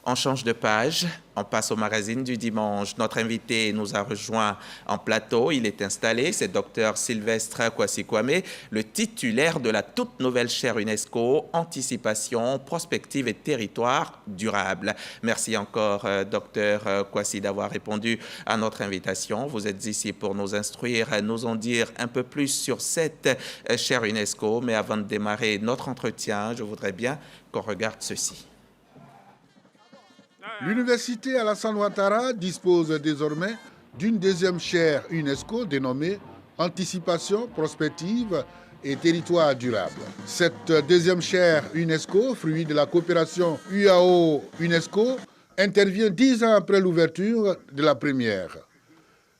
On change de page, on passe au magazine du dimanche. Notre invité nous a rejoint en plateau, il est installé, c'est Dr Sylvestre Kwasi Kwame, le titulaire de la toute nouvelle chaire UNESCO, Anticipation, Prospective et Territoire durable. Merci encore, Dr Kwasi, d'avoir répondu à notre invitation. Vous êtes ici pour nous instruire, nous en dire un peu plus sur cette chaire UNESCO. Mais avant de démarrer notre entretien, je voudrais bien qu'on regarde ceci. L'université Alassane Ouattara dispose désormais d'une deuxième chaire UNESCO dénommée Anticipation, Prospective et Territoire durable. Cette deuxième chaire UNESCO, fruit de la coopération UAO-UNESCO, intervient 10 ans après l'ouverture de la première.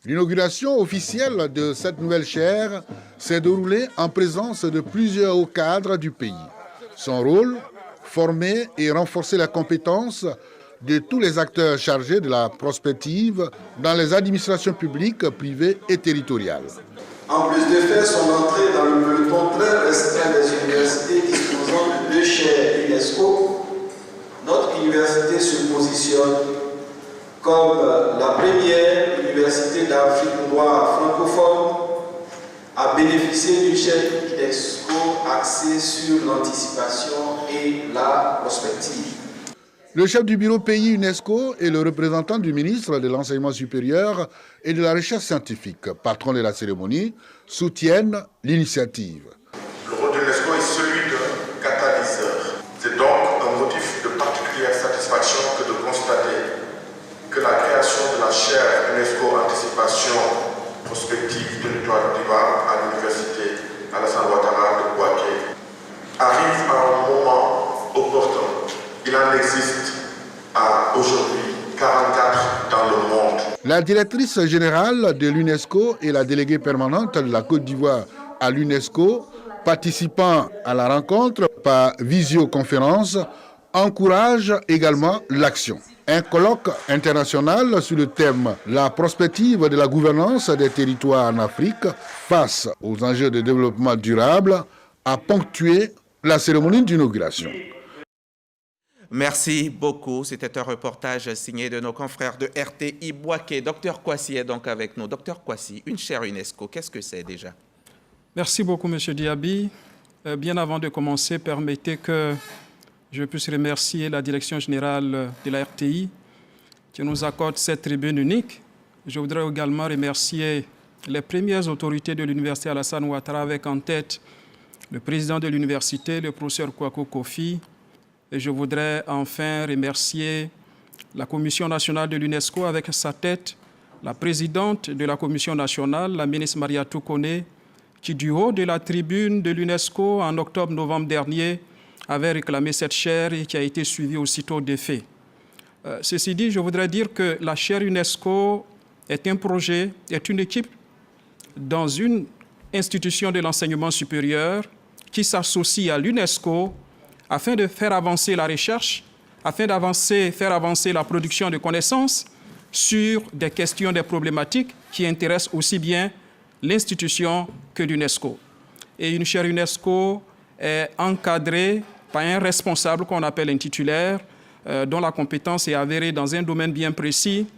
L'inauguration officielle de cette nouvelle chaire s'est déroulée en présence de plusieurs hauts cadres du pays. Son rôle, former et renforcer la compétence de tous les acteurs chargés de la prospective dans les administrations publiques, privées et territoriales. En plus de faire son entrée dans le peloton très restreint des universités disposant de 2 chaires UNESCO, notre université se positionne comme la première université d'Afrique noire francophone à bénéficier d'une chaire UNESCO axée sur l'anticipation et la prospective. Le chef du bureau pays UNESCO et le représentant du ministre de l'Enseignement supérieur et de la Recherche scientifique, patron de la cérémonie, soutiennent l'initiative. Le rôle de l'UNESCO est celui de catalyseur. C'est donc un motif de particulière satisfaction que de constater que la création de la chaire UNESCO Anticipation, Prospective, Territoire durable à l'université Alassane Ouattara de Bouaké arrive à un moment opportun. Il en existe aujourd'hui 44 dans le monde. La directrice générale de l'UNESCO et la déléguée permanente de la Côte d'Ivoire à l'UNESCO, participant à la rencontre par visioconférence, encouragent également l'action. Un colloque international sur le thème « La prospective de la gouvernance des territoires en Afrique face aux enjeux de développement durable » a ponctué la cérémonie d'inauguration. Merci beaucoup. C'était un reportage signé de nos confrères de RTI Bouaké. Dr Kwasi est donc avec nous. Dr Kwasi, une chaire UNESCO, qu'est-ce que c'est déjà? Merci beaucoup, M. Diaby. Bien avant de commencer, permettez que je puisse remercier la Direction générale de la RTI qui nous accorde cette tribune unique. Je voudrais également remercier les premières autorités de l'Université Alassane Ouattara avec en tête le président de l'université, le professeur Kwaku Kofi. Et je voudrais enfin remercier la Commission nationale de l'UNESCO avec sa tête, la présidente de la Commission nationale, la ministre Mariatou Kone, qui du haut de la tribune de l'UNESCO en octobre-novembre dernier avait réclamé cette chaire et qui a été suivie aussitôt des faits. Ceci dit, je voudrais dire que la chaire UNESCO est un projet, est une équipe dans une institution de l'enseignement supérieur qui s'associe à l'UNESCO afin de faire avancer la recherche, afin de faire avancer la production de connaissances sur des questions, des problématiques qui intéressent aussi bien l'institution que l'UNESCO. Et une chaire UNESCO est encadrée par un responsable qu'on appelle un titulaire, dont la compétence est avérée dans un domaine bien précis,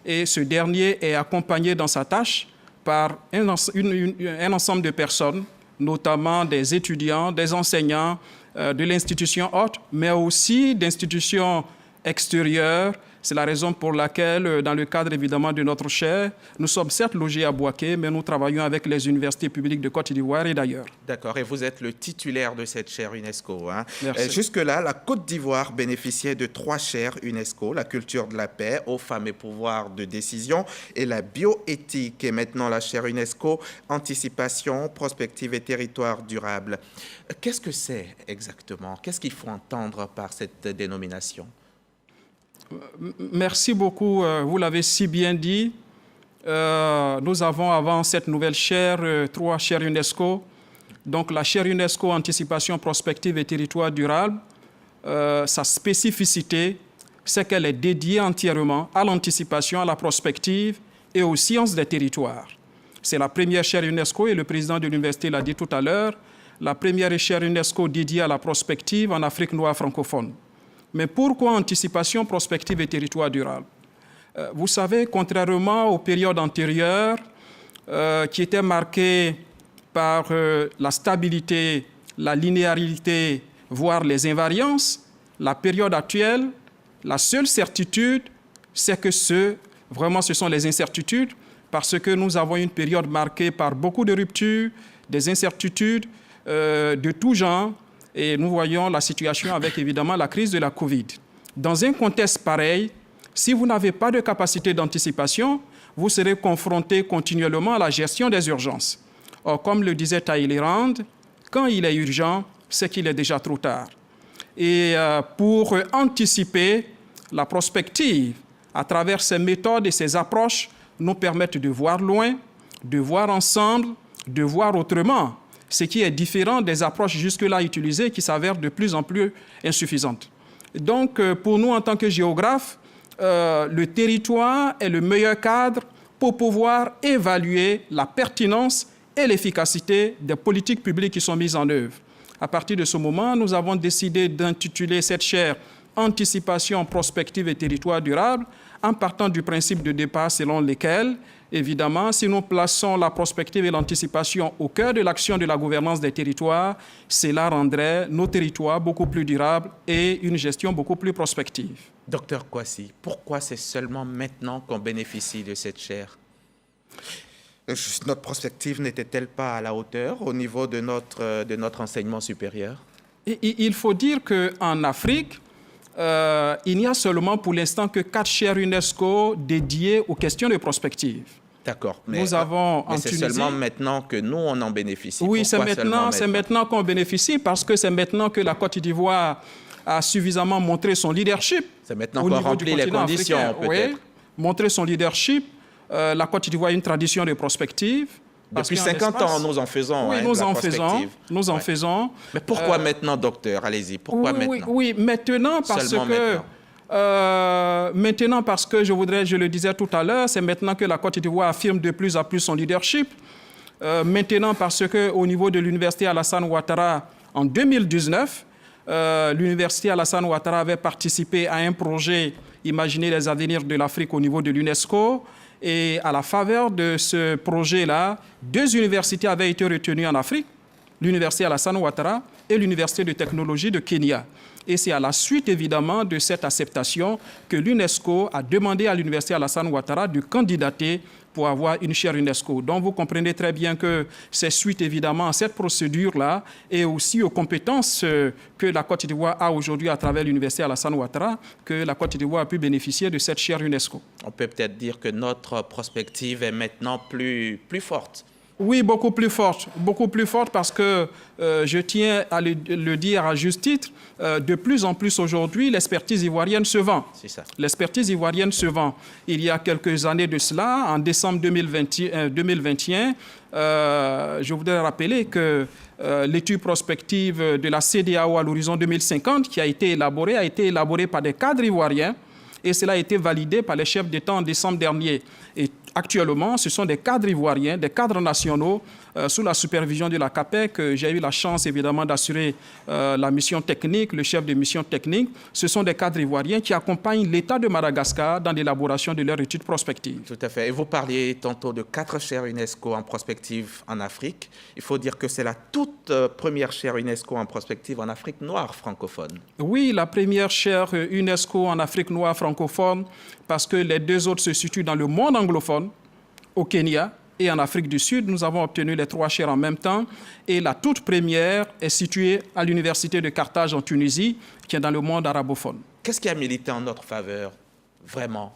et ce dernier est accompagné dans sa tâche par un ensemble de personnes, notamment des étudiants, des enseignants, de l'institution hôte, mais aussi d'institutions extérieures. C'est la raison pour laquelle, dans le cadre évidemment de notre chaire, nous sommes certes logés à Bouaké, mais nous travaillons avec les universités publiques de Côte d'Ivoire et d'ailleurs. D'accord, et vous êtes le titulaire de cette chaire UNESCO. Hein? Merci. Jusque-là, la Côte d'Ivoire bénéficiait de 3 chaires UNESCO, la culture de la paix, aux femmes et pouvoir de décision, et la bioéthique. Et maintenant, la chaire UNESCO, anticipation, prospective et territoire durable. Qu'est-ce que c'est exactement? Qu'est-ce qu'il faut entendre par cette dénomination? Merci beaucoup. Vous l'avez si bien dit. Nous avons avant cette nouvelle chaire 3 chaires UNESCO. Donc la chaire UNESCO Anticipation, Prospective et Territoire durable, sa spécificité, c'est qu'elle est dédiée entièrement à l'anticipation, à la prospective et aux sciences des territoires. C'est la première chaire UNESCO et le président de l'université l'a dit tout à l'heure, la première chaire UNESCO dédiée à la prospective en Afrique noire francophone. Mais pourquoi anticipation, prospective et territoire durable? Vous savez, contrairement aux périodes antérieures qui étaient marquées par la stabilité, la linéarité, voire les invariances, la période actuelle, la seule certitude, c'est que ce sont les incertitudes, parce que nous avons une période marquée par beaucoup de ruptures, des incertitudes de tout genre, et nous voyons la situation avec évidemment la crise de la Covid. Dans un contexte pareil, si vous n'avez pas de capacité d'anticipation, vous serez confronté continuellement à la gestion des urgences. Or, comme le disait Talleyrand, quand il est urgent, c'est qu'il est déjà trop tard. Et pour anticiper, la prospective, à travers ces méthodes et ces approches, nous permettent de voir loin, de voir ensemble, de voir autrement, ce qui est différent des approches jusque-là utilisées qui s'avèrent de plus en plus insuffisantes. Donc, pour nous, en tant que géographes, le territoire est le meilleur cadre pour pouvoir évaluer la pertinence et l'efficacité des politiques publiques qui sont mises en œuvre. À partir de ce moment, nous avons décidé d'intituler cette chaire « Anticipation, prospective et territoire durable » en partant du principe de départ selon lequel, évidemment, si nous plaçons la prospective et l'anticipation au cœur de l'action de la gouvernance des territoires, cela rendrait nos territoires beaucoup plus durables et une gestion beaucoup plus prospective. Docteur Kouassi, pourquoi c'est seulement maintenant qu'on bénéficie de cette chaire? Notre prospective n'était-elle pas à la hauteur au niveau de notre enseignement supérieur? Il faut dire qu'en Afrique, il n'y a seulement pour l'instant que 4 chaires UNESCO dédiées aux questions de prospective. D'accord, mais c'est seulement maintenant que nous, on en bénéficie. Oui, c'est maintenant qu'on bénéficie parce que c'est maintenant que la Côte d'Ivoire a suffisamment montré son leadership. C'est maintenant qu'on remplit les conditions, peut-être. Oui, montrer son leadership. La Côte d'Ivoire a une tradition de prospective. Depuis 50 ans, nous en faisons. Oui, nous en faisons. Mais pourquoi maintenant, docteur? Allez-y, pourquoi maintenant? Oui, maintenant parce que je le disais tout à l'heure, c'est maintenant que la Côte d'Ivoire affirme de plus en plus son leadership. Maintenant parce qu'au niveau de l'Université Alassane Ouattara, en 2019, l'Université Alassane Ouattara avait participé à un projet « Imaginer les avenirs de l'Afrique » au niveau de l'UNESCO. Et à la faveur de ce projet-là, 2 universités avaient été retenues en Afrique, l'Université Alassane Ouattara et l'Université de technologie de Kenya. Et c'est à la suite, évidemment, de cette acceptation que l'UNESCO a demandé à l'Université Alassane Ouattara de candidater pour avoir une chaire UNESCO. Donc, vous comprenez très bien que c'est suite, évidemment, à cette procédure-là et aussi aux compétences que la Côte d'Ivoire a aujourd'hui à travers l'Université Alassane Ouattara que la Côte d'Ivoire a pu bénéficier de cette chaire UNESCO. On peut peut-être dire que notre prospective est maintenant plus forte. Oui, beaucoup plus forte parce que je tiens à le dire à juste titre, de plus en plus aujourd'hui, l'expertise ivoirienne se vend. C'est ça. L'expertise ivoirienne se vend. Il y a quelques années de cela, en décembre 2021, je voudrais rappeler que l'étude prospective de la CEDEAO à l'horizon 2050 qui a été élaborée par des cadres ivoiriens et cela a été validé par les chefs d'État en décembre dernier. Et actuellement, ce sont des cadres ivoiriens, des cadres nationaux, sous la supervision de la CAPEC. J'ai eu la chance, évidemment, d'assurer la mission technique, le chef de mission technique. Ce sont des cadres ivoiriens qui accompagnent l'État de Madagascar dans l'élaboration de leur étude prospective. Tout à fait. Et vous parliez tantôt de 4 chaires UNESCO en prospective en Afrique. Il faut dire que c'est la toute première chaire UNESCO en prospective en Afrique noire francophone. Oui, la première chaire UNESCO en Afrique noire francophone, parce que les 2 autres se situent dans le monde anglophone, au Kenya et en Afrique du Sud. Nous avons obtenu les 3 chaires en même temps. Et la toute première est située à l'Université de Carthage en Tunisie, qui est dans le monde arabophone. Qu'est-ce qui a milité en notre faveur, vraiment,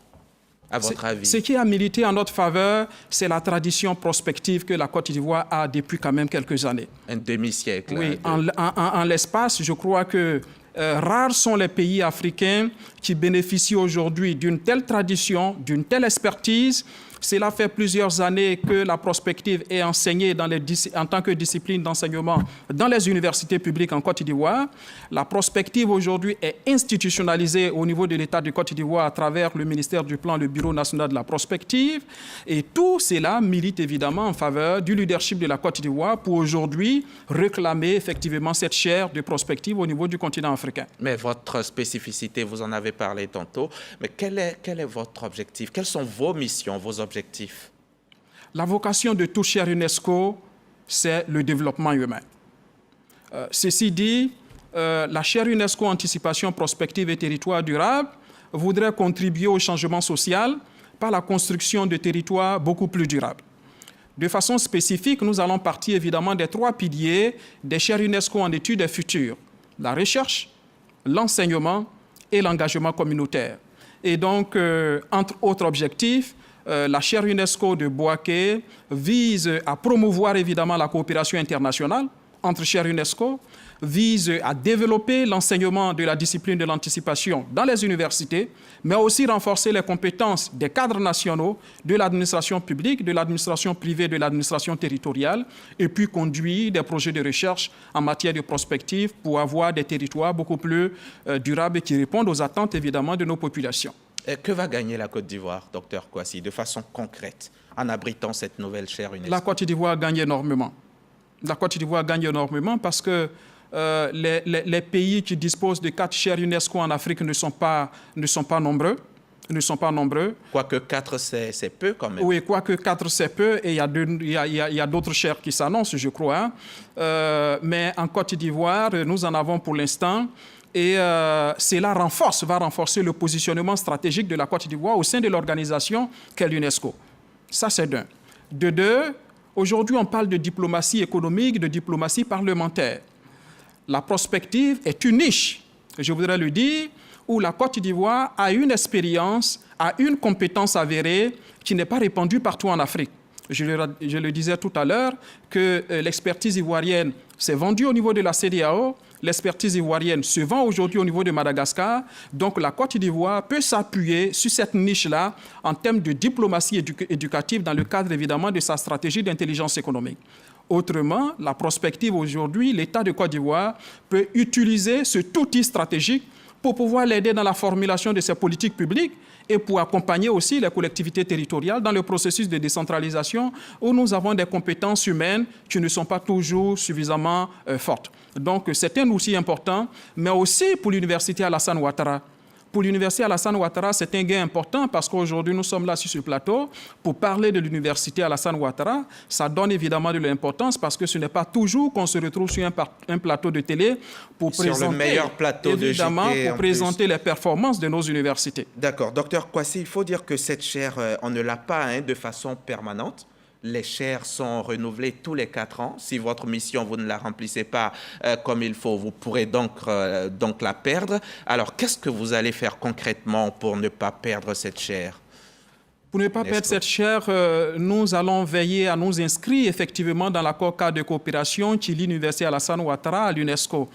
à votre avis? Ce qui a milité en notre faveur, c'est la tradition prospective que la Côte d'Ivoire a depuis quand même quelques années. Un demi-siècle. Oui, en l'espace, je crois que rares sont les pays africains qui bénéficient aujourd'hui d'une telle tradition, d'une telle expertise Cela fait plusieurs années que la prospective est enseignée en tant que discipline d'enseignement dans les universités publiques en Côte d'Ivoire. La prospective aujourd'hui est institutionnalisée au niveau de l'État de Côte d'Ivoire à travers le ministère du Plan, le Bureau national de la prospective. Et tout cela milite évidemment en faveur du leadership de la Côte d'Ivoire pour aujourd'hui réclamer effectivement cette chaire de prospective au niveau du continent africain. Mais votre spécificité, vous en avez parlé tantôt, mais quel est votre objectif? Quelles sont vos missions, vos objectifs? La vocation de toute chaire UNESCO, c'est le développement humain. Ceci dit, la chaire UNESCO Anticipation, Prospective et Territoire durable voudrait contribuer au changement social par la construction de territoires beaucoup plus durables. De façon spécifique, nous allons partir évidemment des 3 piliers des chaires UNESCO en études et futures: la recherche, l'enseignement et l'engagement communautaire. Et donc, entre autres objectifs, la chaire UNESCO de Bouaké vise à promouvoir évidemment la coopération internationale entre chaires UNESCO, vise à développer l'enseignement de la discipline de l'anticipation dans les universités, mais aussi renforcer les compétences des cadres nationaux, de l'administration publique, de l'administration privée, de l'administration territoriale, et puis conduire des projets de recherche en matière de prospective pour avoir des territoires beaucoup plus durables et qui répondent aux attentes évidemment de nos populations. Que va gagner la Côte d'Ivoire, Dr Kouassi, de façon concrète, en abritant cette nouvelle chaire UNESCO? La Côte d'Ivoire gagne énormément. La Côte d'Ivoire gagne énormément parce que les pays qui disposent de 4 chaires UNESCO en Afrique ne sont pas nombreux. Quoique 4, c'est peu quand même. Oui, quoique 4, c'est peu, et il y a d'autres chaires qui s'annoncent, je crois. Mais en Côte d'Ivoire, nous en avons pour l'instant. Et cela va renforcer le positionnement stratégique de la Côte d'Ivoire au sein de l'organisation qu'est l'UNESCO. Ça, c'est d'un. De deux, aujourd'hui, on parle de diplomatie économique, de diplomatie parlementaire. La prospective est une niche, je voudrais le dire, où la Côte d'Ivoire a une expérience, a une compétence avérée qui n'est pas répandue partout en Afrique. Je le disais tout à l'heure que l'expertise ivoirienne s'est vendue au niveau de la CEDEAO, l'expertise ivoirienne se vend aujourd'hui au niveau de Madagascar. Donc la Côte d'Ivoire peut s'appuyer sur cette niche-là en termes de diplomatie éducative dans le cadre évidemment de sa stratégie d'intelligence économique. Autrement, la prospective aujourd'hui, l'État de Côte d'Ivoire peut utiliser cet outil stratégique pour pouvoir l'aider dans la formulation de ses politiques publiques et pour accompagner aussi les collectivités territoriales dans le processus de décentralisation où nous avons des compétences humaines qui ne sont pas toujours suffisamment fortes. Donc c'est un outil important, mais aussi pour l'Université Alassane Ouattara. Pour l'Université Alassane Ouattara, c'est un gain important parce qu'aujourd'hui, nous sommes là sur ce plateau pour parler de l'Université Alassane Ouattara. Ça donne évidemment de l'importance parce que ce n'est pas toujours qu'on se retrouve sur un plateau de télé pour présenter, le meilleur plateau évidemment, de JT, pour présenter les performances de nos universités. D'accord. Docteur Kouassi, il faut dire que cette chaire, on ne l'a pas de façon permanente. Les chaires sont renouvelées tous les 4 ans. Si votre mission, vous ne la remplissez pas comme il faut, vous pourrez donc la perdre. Alors, qu'est-ce que vous allez faire concrètement pour ne pas perdre cette chaire? Pour ne pas perdre cette chaire, nous allons veiller à nous inscrire effectivement dans l'accord cadre de coopération qui lie l'Université Alassane Ouattara à l'UNESCO.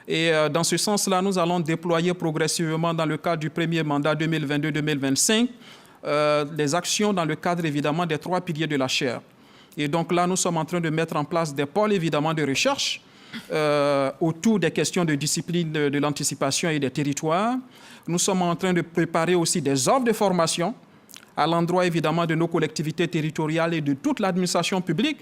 Et dans ce sens-là, nous allons déployer progressivement dans le cadre du premier mandat 2022-2025 des actions dans le cadre évidemment des 3 piliers de la chaire. Et donc là, nous sommes en train de mettre en place des pôles évidemment de recherche autour des questions de discipline de l'anticipation et des territoires. Nous sommes en train de préparer aussi des offres de formation à l'endroit évidemment de nos collectivités territoriales et de toute l'administration publique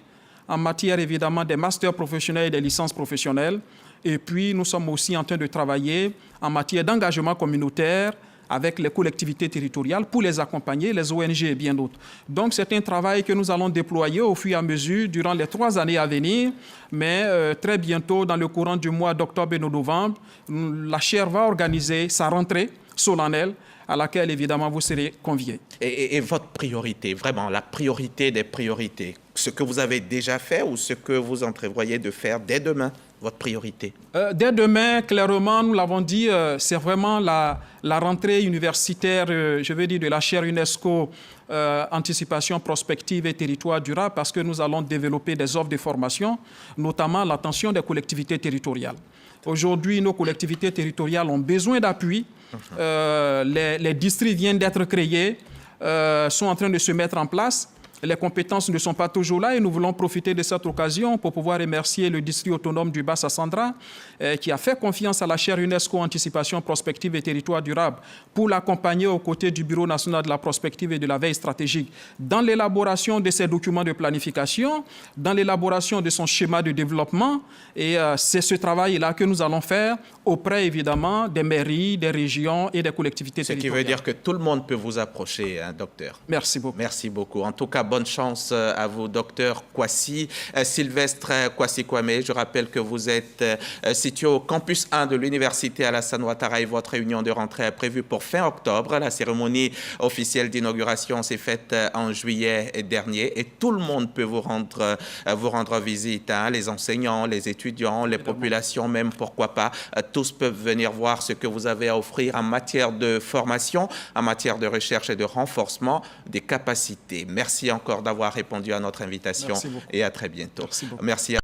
en matière évidemment des masters professionnels et des licences professionnelles. Et puis, nous sommes aussi en train de travailler en matière d'engagement communautaire avec les collectivités territoriales pour les accompagner, les ONG et bien d'autres. Donc, c'est un travail que nous allons déployer au fur et à mesure durant les 3 années à venir. Mais très bientôt, dans le courant du mois d'octobre et de novembre, la chaire va organiser sa rentrée solennelle à laquelle, évidemment, vous serez conviés. Et votre priorité, vraiment, la priorité des priorités, ce que vous avez déjà fait ou ce que vous entrevoyez de faire dès demain, votre priorité? Dès demain, clairement, nous l'avons dit, c'est vraiment la rentrée universitaire, je veux dire, de la chaire UNESCO Anticipation, Prospective et Territoire durable, parce que nous allons développer des offres de formation, notamment l'attention des collectivités territoriales. Aujourd'hui, nos collectivités territoriales ont besoin d'appui. Les districts viennent d'être créés. sont en train de se mettre en place. Les compétences ne sont pas toujours là et nous voulons profiter de cette occasion pour pouvoir remercier le district autonome du Bas-Sassandra qui a fait confiance à la chaire UNESCO Anticipation, Prospective et Territoire Durable pour l'accompagner aux côtés du Bureau national de la prospective et de la veille stratégique dans l'élaboration de ses documents de planification, dans l'élaboration de son schéma de développement. Et c'est ce travail-là que nous allons faire auprès, évidemment, des mairies, des régions et des collectivités territoriales. Ce qui veut dire que tout le monde peut vous approcher, hein, docteur. Merci beaucoup. Merci beaucoup. En tout cas, bonne chance à vous, docteur Kwasi. Sylvestre Kwasi Kwame, je rappelle que vous êtes situé au campus 1 de l'Université Alassane Ouattara et votre réunion de rentrée est prévue pour fin octobre. La cérémonie officielle d'inauguration s'est faite en juillet dernier et tout le monde peut vous rendre visite, hein, les enseignants, les étudiants, les populations même, pourquoi pas. Tous peuvent venir voir ce que vous avez à offrir en matière de formation, en matière de recherche et de renforcement des capacités. Merci encore d'avoir répondu à notre invitation et à très bientôt. Merci beaucoup. Merci à